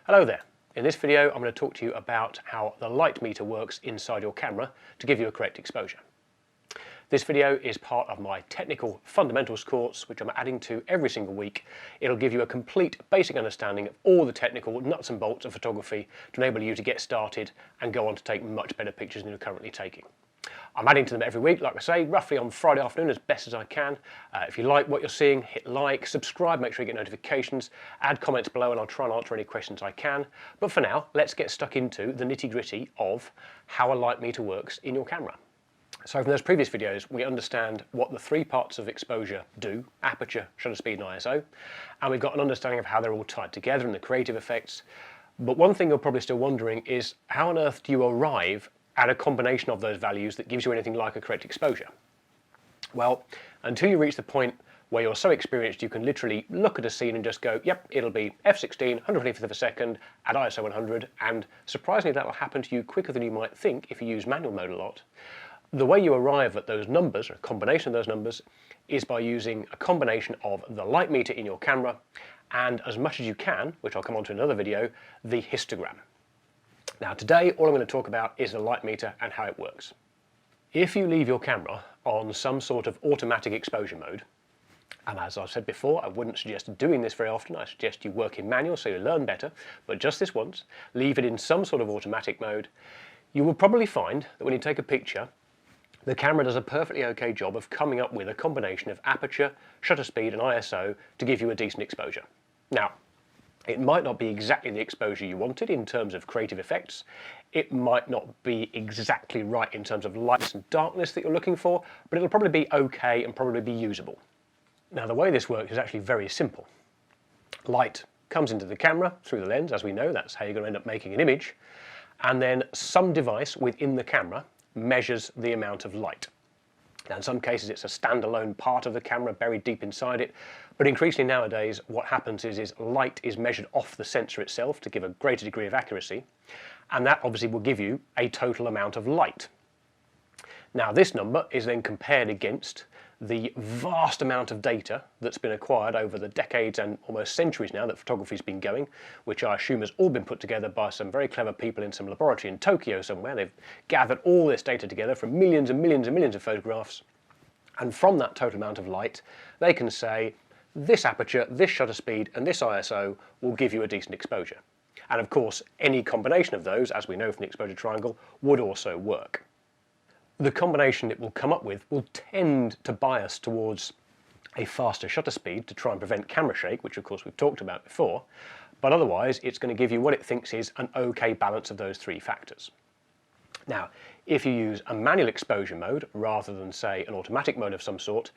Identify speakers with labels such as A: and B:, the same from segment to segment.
A: Hello there. In this video I'm going to talk to you about how the light meter works inside your camera to give you a correct exposure. This video is part of my technical fundamentals course, which I'm adding to every single week. It'll give you a complete basic understanding of all the technical nuts and bolts of photography to enable you to get started and go on to take much better pictures than you're currently taking. I'm adding to them every week, like I say, roughly on Friday afternoon as best as I can. If you like what you're seeing, hit like, subscribe, make sure you get notifications, add comments below and I'll try and answer any questions I can. But for now, let's get stuck into the nitty-gritty of how a light meter works in your camera. So from those previous videos, we understand what the three parts of exposure do: aperture, shutter speed and ISO. And we've got an understanding of how they're all tied together and the creative effects. But one thing you're probably still wondering is how on earth do you arrive at a combination of those values that gives you anything like a correct exposure? Well, until you reach the point where you're so experienced you can literally look at a scene and just go, yep, it'll be f16, 125th of a second at ISO 100, and surprisingly that will happen to you quicker than you might think if you use manual mode a lot. The way you arrive at those numbers, or a combination of those numbers, is by using a combination of the light meter in your camera and, as much as you can, which I'll come on to in another video, the histogram. Now today all I'm going to talk about is the light meter and how it works. If you leave your camera on some sort of automatic exposure mode, and as I've said before, I wouldn't suggest doing this very often, I suggest you work in manual so you learn better, but just this once, leave it in some sort of automatic mode, you will probably find that when you take a picture, the camera does a perfectly okay job of coming up with a combination of aperture, shutter speed and ISO to give you a decent exposure. Now, it might not be exactly the exposure you wanted in terms of creative effects. It might not be exactly right in terms of lightness and darkness that you're looking for, but it'll probably be okay and probably be usable. Now the way this works is actually very simple. Light comes into the camera through the lens, as we know, that's how you're going to end up making an image, and then some device within the camera measures the amount of light. Now in some cases it's a standalone part of the camera buried deep inside it, but increasingly nowadays what happens is light is measured off the sensor itself to give a greater degree of accuracy, and that obviously will give you a total amount of light. Now this number is then compared against the vast amount of data that's been acquired over the decades and almost centuries now that photography's been going, which I assume has all been put together by some very clever people in some laboratory in Tokyo somewhere. They've gathered all this data together from millions and millions and millions of photographs, and from that total amount of light they can say this aperture, this shutter speed and this ISO will give you a decent exposure. And of course any combination of those, as we know from the exposure triangle, would also work. The combination it will come up with will tend to bias towards a faster shutter speed to try and prevent camera shake, which of course we've talked about before, but otherwise it's going to give you what it thinks is an okay balance of those three factors. Now, if you use a manual exposure mode rather than, say, an automatic mode of some sort,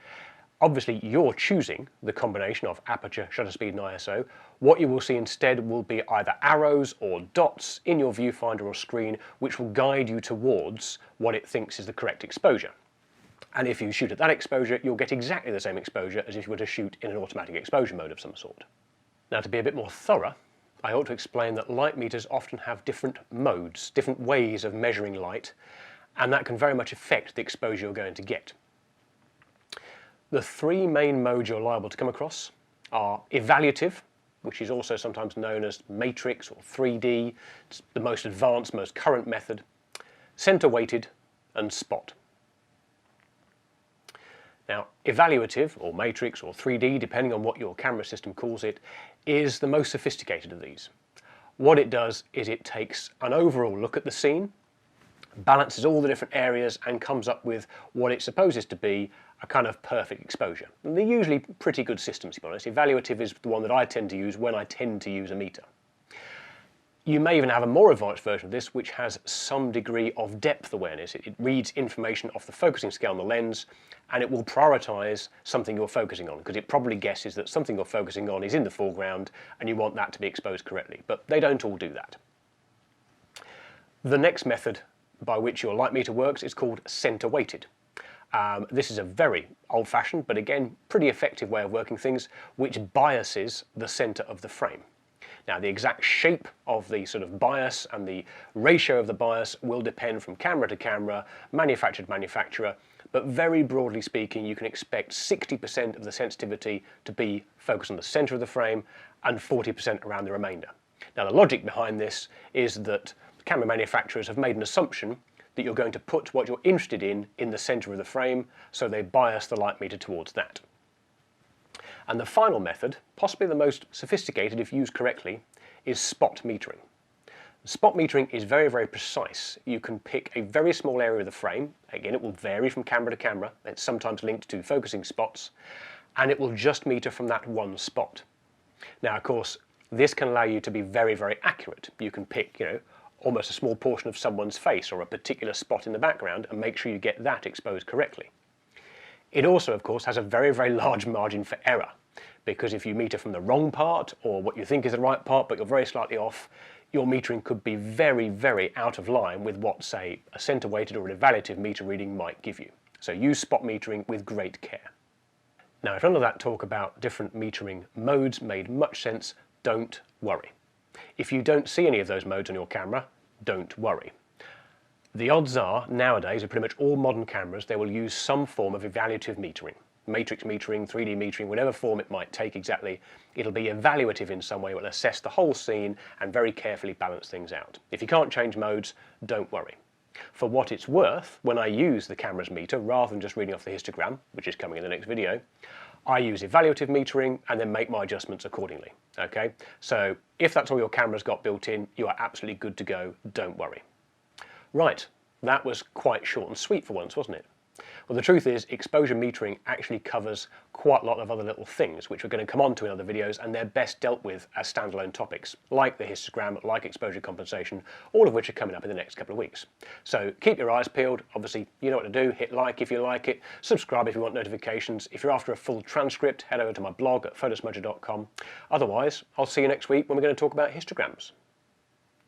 A: obviously you're choosing the combination of aperture, shutter speed and ISO. What you will see instead will be either arrows or dots in your viewfinder or screen which will guide you towards what it thinks is the correct exposure. And if you shoot at that exposure, you'll get exactly the same exposure as if you were to shoot in an automatic exposure mode of some sort. Now to be a bit more thorough, I ought to explain that light meters often have different modes, different ways of measuring light, and that can very much affect the exposure you're going to get. The three main modes you're liable to come across are evaluative, which is also sometimes known as matrix or 3D, it's the most advanced, most current method, center weighted and spot. Now evaluative or matrix or 3D, depending on what your camera system calls it, is the most sophisticated of these. What it does is it takes an overall look at the scene, balances all the different areas and comes up with what it supposes to be a kind of perfect exposure. And they're usually pretty good systems, to be honest. Evaluative is the one that I tend to use when I tend to use a meter. You may even have a more advanced version of this which has some degree of depth awareness. It reads information off the focusing scale on the lens and it will prioritise something you're focusing on, because it probably guesses that something you're focusing on is in the foreground and you want that to be exposed correctly. But they don't all do that. The next method by which your light meter works is called center weighted. This is a very old-fashioned, but again, pretty effective way of working things, which biases the center of the frame. Now, the exact shape of the sort of bias and the ratio of the bias will depend from camera to camera, manufacturer to manufacturer, but very broadly speaking, you can expect 60% of the sensitivity to be focused on the center of the frame and 40% around the remainder. Now the logic behind this is that camera manufacturers have made an assumption that you're going to put what you're interested in the centre of the frame, so they bias the light meter towards that. And the final method, possibly the most sophisticated if used correctly, is spot metering. Spot metering is very, very precise. You can pick a very small area of the frame. Again, it will vary from camera to camera. It's sometimes linked to focusing spots, and it will just meter from that one spot. Now, of course, this can allow you to be very, very accurate. You can pick, almost a small portion of someone's face or a particular spot in the background and make sure you get that exposed correctly. It also, of course, has a very, very large margin for error, because if you meter from the wrong part or what you think is the right part but you're very slightly off, your metering could be very, very out of line with what, say, a centre-weighted or an evaluative meter reading might give you. So use spot metering with great care. Now, if none of that talk about different metering modes made much sense, don't worry. If you don't see any of those modes on your camera, don't worry. The odds are, nowadays, with pretty much all modern cameras, they will use some form of evaluative metering. Matrix metering, 3D metering, whatever form it might take exactly, it'll be evaluative in some way. It will assess the whole scene and very carefully balance things out. If you can't change modes, don't worry. For what it's worth, when I use the camera's meter, rather than just reading off the histogram, which is coming in the next video, I use evaluative metering and then make my adjustments accordingly. Okay? So if that's all your camera's got built in, you are absolutely good to go, don't worry. Right, that was quite short and sweet for once, wasn't it? Well, the truth is, exposure metering actually covers quite a lot of other little things, which we're going to come on to in other videos, and they're best dealt with as standalone topics, like the histogram, like exposure compensation, all of which are coming up in the next couple of weeks. So keep your eyes peeled. Obviously, you know what to do. Hit like if you like it, subscribe if you want notifications. If you're after a full transcript, head over to my blog at photosmudger.com. Otherwise, I'll see you next week when we're going to talk about histograms.